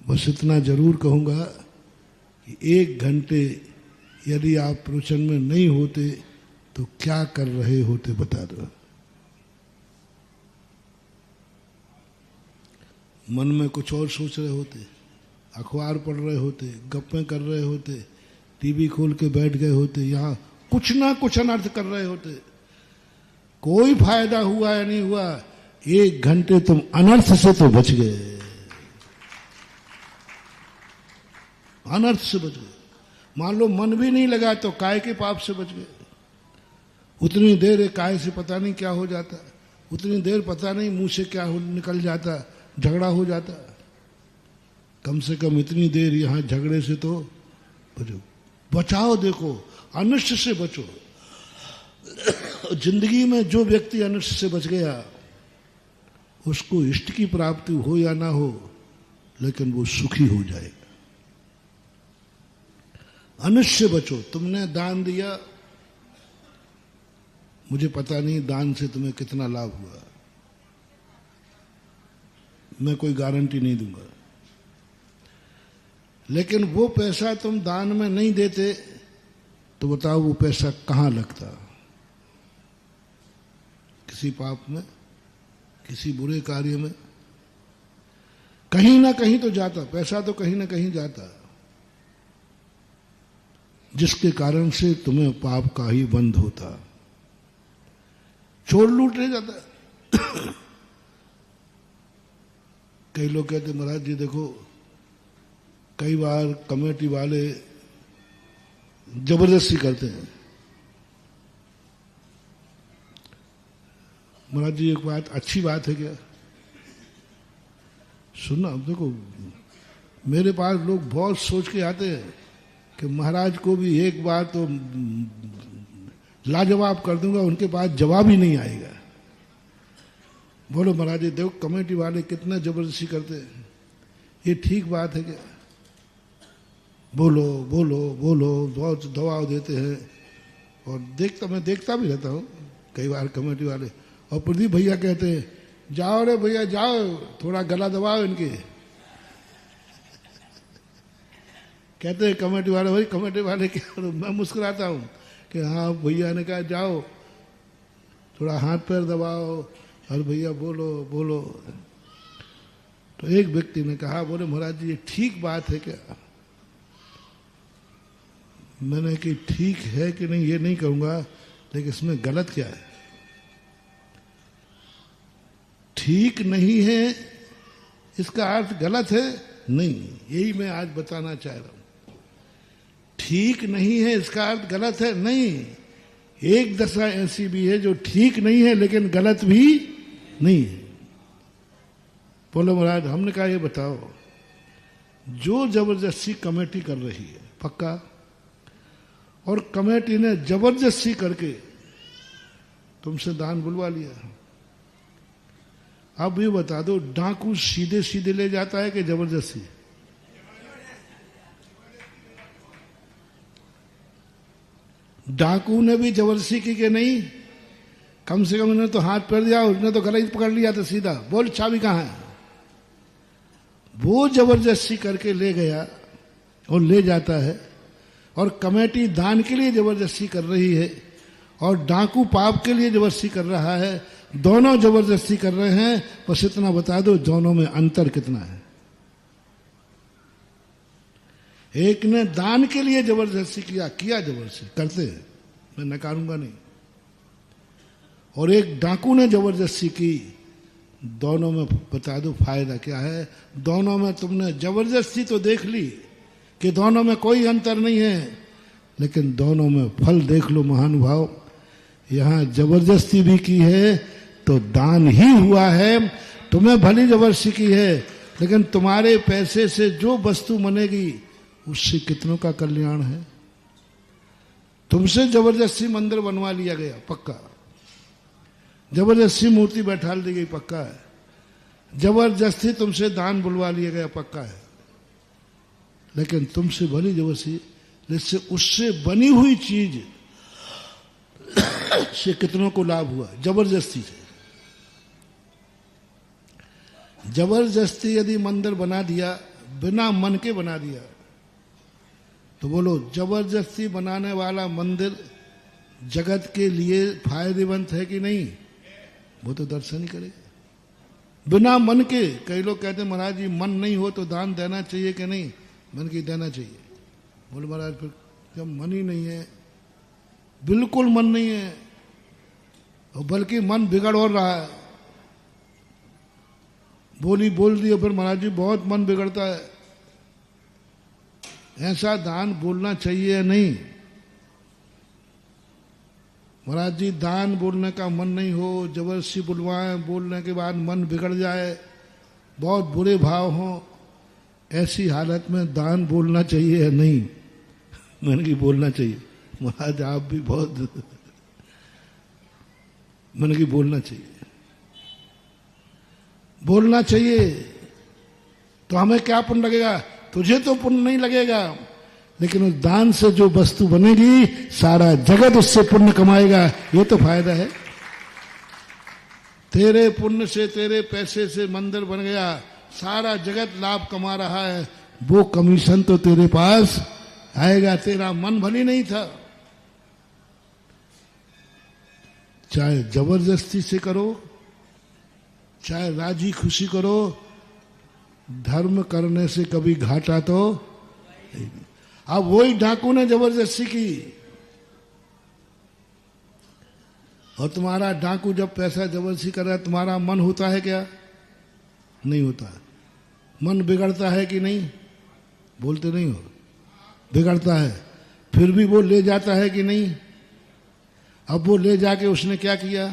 बस इतना जरूर कहूँगा कि 1 घंटे यदि आप प्रवचन में नहीं होते तो क्या कर रहे होते बता दो। मन में कुछ और सोच रहे होते, अखबार पढ़ रहे होते, गप्पें कर रहे होते, टीवी खोल के बैठ गए होते, यहाँ कुछ ना कुछ अनर्थ कर रहे होते। कोई फायदा हुआ या नहीं हुआ, 1 घंटे तुम अनर्थ से तो बच गए, अनर्थ से बच गए। मान लो मन भी नहीं लगा तो काय के पाप से बच गए। उतनी देर काय से पता नहीं क्या हो जाता, उतनी देर पता नहीं मुंह से क्या निकल जाता, झगड़ा हो जाता। कम से कम इतनी देर यहां झगड़े से तो बचो, बचाओ। देखो अनिष्ट से बचो। जिंदगी में जो व्यक्ति अनिष्ट से बच गया उसको इष्ट की प्राप्ति हो या ना हो, लेकिन वो सुखी हो जाएगा। अनिष्ट से बचो। तुमने दान दिया, मुझे पता नहीं दान से तुम्हें कितना लाभ हुआ, मैं कोई गारंटी नहीं दूंगा, लेकिन वो पैसा तुम दान में नहीं देते तो बताओ वो पैसा कहां लगता? किसी पाप में, किसी बुरे कार्य में, कहीं ना कहीं तो जाता। पैसा तो कहीं ना कहीं जाता, जिसके कारण से तुम्हें पाप का ही बंध होता। चोर लूट ले जाता। कई लोग कहते महाराज जी देखो, कई बार कमेटी वाले जबरदस्ती करते हैं। महाराज जी एक बात, अच्छी बात है क्या? सुनना, देखो मेरे पास लोग बहुत सोच के आते हैं कि महाराज को भी एक बार तो लाजवाब कर दूंगा, उनके पास जवाब ही नहीं आएगा। बोलो महाराज जी देखो कमेटी वाले कितना जबरदस्ती करते हैं, ये ठीक बात है क्या? बोलो बोलो बोलो, बहुत दबाव देते हैं। और मैं देखता भी रहता हूँ कई बार कमेटी वाले। और प्रदीप भैया कहते हैं जाओ रे भैया जाओ, थोड़ा गला दबाओ इनके। कहते हैं कमेटी वाले, भाई कमेटी वाले क्या? मैं मुस्कुराता हूँ कि हाँ भैया ने कहा जाओ थोड़ा हाथ पैर दबाओ और भैया बोलो बोलो। तो एक व्यक्ति ने कहा, बोले महाराज जी ये ठीक बात है क्या? मैंने कि ठीक है कि नहीं ये नहीं कहूंगा, लेकिन इसमें गलत क्या है? ठीक नहीं है इसका अर्थ गलत है नहीं, यही मैं आज बताना चाह रहा हूं। ठीक नहीं है इसका अर्थ गलत है नहीं। एक दशा ऐसी भी है जो ठीक नहीं है लेकिन गलत भी नहीं है। बोलो महाराज, हमने कहा ये बताओ, जो जबरदस्ती कमेटी कर रही है पक्का, और कमेटी ने जबरदस्ती करके तुमसे दान बुलवा लिया, अब ये बता दो डाकू सीधे सीधे ले जाता है कि जबरदस्ती? डाकू ने भी जबरदस्ती की कि नहीं? कम से कम उन्होंने तो हाथ पैर दिया, उसने तो गला ही पकड़ लिया था सीधा, बोल चाबी कहां है? वो जबरदस्ती करके ले गया और ले जाता है, और कमेटी दान के लिए जबरदस्ती कर रही है और डाकू पाप के लिए जबरदस्ती कर रहा है। दोनों जबरदस्ती कर रहे हैं, बस इतना बता दो दोनों में अंतर कितना है? एक ने दान के लिए जबरदस्ती किया जबरदस्ती करते हैं, मैं नकारूंगा नहीं, और एक डाकू ने जबरदस्ती की। दोनों में बता दो फायदा क्या है? दोनों में तुमने जबरदस्ती तो देख ली कि दोनों में कोई अंतर नहीं है, लेकिन दोनों में फल देख लो महानुभाव। यहां जबरदस्ती भी की है तो दान ही हुआ है। तुम्हें भली जबरदस्ती की है, लेकिन तुम्हारे पैसे से जो वस्तु बनेगी उससे कितनों का कल्याण है। तुमसे जबरदस्ती मंदिर बनवा लिया गया पक्का, जबरदस्ती मूर्ति बैठा दी गई पक्का है, जबरदस्ती तुमसे दान बुलवा लिया गया पक्का है, लेकिन तुमसे भली जबरदस्ती, जिससे उससे बनी हुई चीज से कितनों को लाभ हुआ? जबरदस्ती से। जबरदस्ती यदि मंदिर बना दिया बिना मन के बना दिया। तो बोलो, जबरदस्ती बनाने वाला मंदिर जगत के लिए फायदेमंद है कि नहीं? वो तो दर्शन ही करेगा बिना मन के। कई लोग कहते हैं महाराज जी मन नहीं हो तो दान देना चाहिए कि नहीं? मन की देना चाहिए। बोले महाराज फिर जब मन ही नहीं है, बिल्कुल मन नहीं है, और बल्कि मन बिगड़ और रहा है, बोली बोल दी फिर महाराज जी बहुत मन बिगड़ता है, ऐसा दान बोलना चाहिए या नहीं? महाराज जी दान बोलने का मन नहीं हो, जबरदस्ती बुलवाएं, बोलने के बाद मन बिगड़ जाए, बहुत बुरे भाव हो, ऐसी हालत में दान बोलना चाहिए या नहीं? मैंने कि बोलना चाहिए। महाराज आप भी बहुत मैंने कि बोलना चाहिए, बोलना चाहिए। तो हमें क्या पुण्य लगेगा? तुझे तो पुण्य नहीं लगेगा, लेकिन उस दान से जो वस्तु बनेगी सारा जगत उससे पुण्य कमाएगा। ये तो फायदा है। तेरे पुण्य से, तेरे पैसे से मंदिर बन गया, सारा जगत लाभ कमा रहा है, वो कमीशन तो तेरे पास आएगा। तेरा मन भली नहीं था, चाहे जबरदस्ती से करो, चाहे राजी खुशी करो, धर्म करने से कभी घाटा तो नहीं। अब वही डाकू ने जबरदस्ती की, और तुम्हारा डाकू जब पैसा जबरदस्ती कर रहा है, तुम्हारा मन होता है क्या? नहीं होता। मन बिगड़ता है कि नहीं? बोलते नहीं हो, बिगड़ता है। फिर भी वो ले जाता है कि नहीं? अब वो ले जाके उसने क्या किया?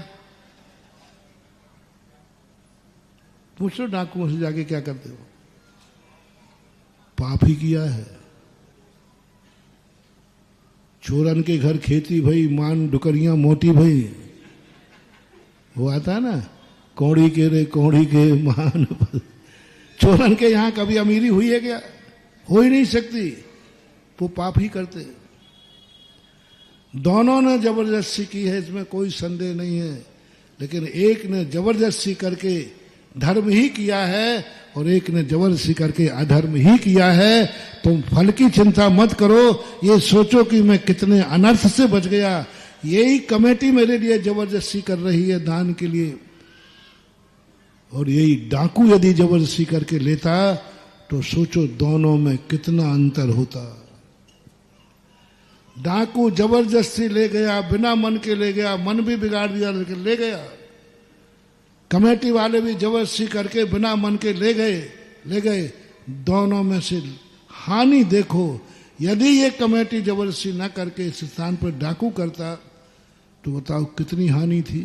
पूछो डाकुओं से जाके क्या करते हो? पाप ही किया है। चोरन के घर खेती भई, मान डुकरियां मोटी भई, वो आता है ना, कौड़ी के रे कौड़ी के मान। चोरन के यहां कभी अमीरी हुई है क्या? हो ही नहीं सकती। वो पाप ही करते। दोनों ने जबरदस्ती की है, इसमें कोई संदेह नहीं है, लेकिन एक ने जबरदस्ती करके धर्म ही किया है और एक ने जबरदस्ती करके अधर्म ही किया है। तुम फल की चिंता मत करो, ये सोचो कि मैं कितने अनर्थ से बच गया। यही कमेटी मेरे लिए जबरदस्ती कर रही है दान के लिए, और यही डाकू यदि जबरदस्ती करके लेता तो सोचो दोनों में कितना अंतर होता। डाकू जबरदस्ती ले गया, बिना मन के ले गया, मन भी बिगाड़ दिया लेकिन ले गया। कमेटी वाले भी जबरदस्ती करके बिना मन के ले गए। दोनों में से हानि देखो। यदि ये कमेटी जबरदस्ती न करके इस स्थान पर डाकू करता तो बताओ कितनी हानि थी।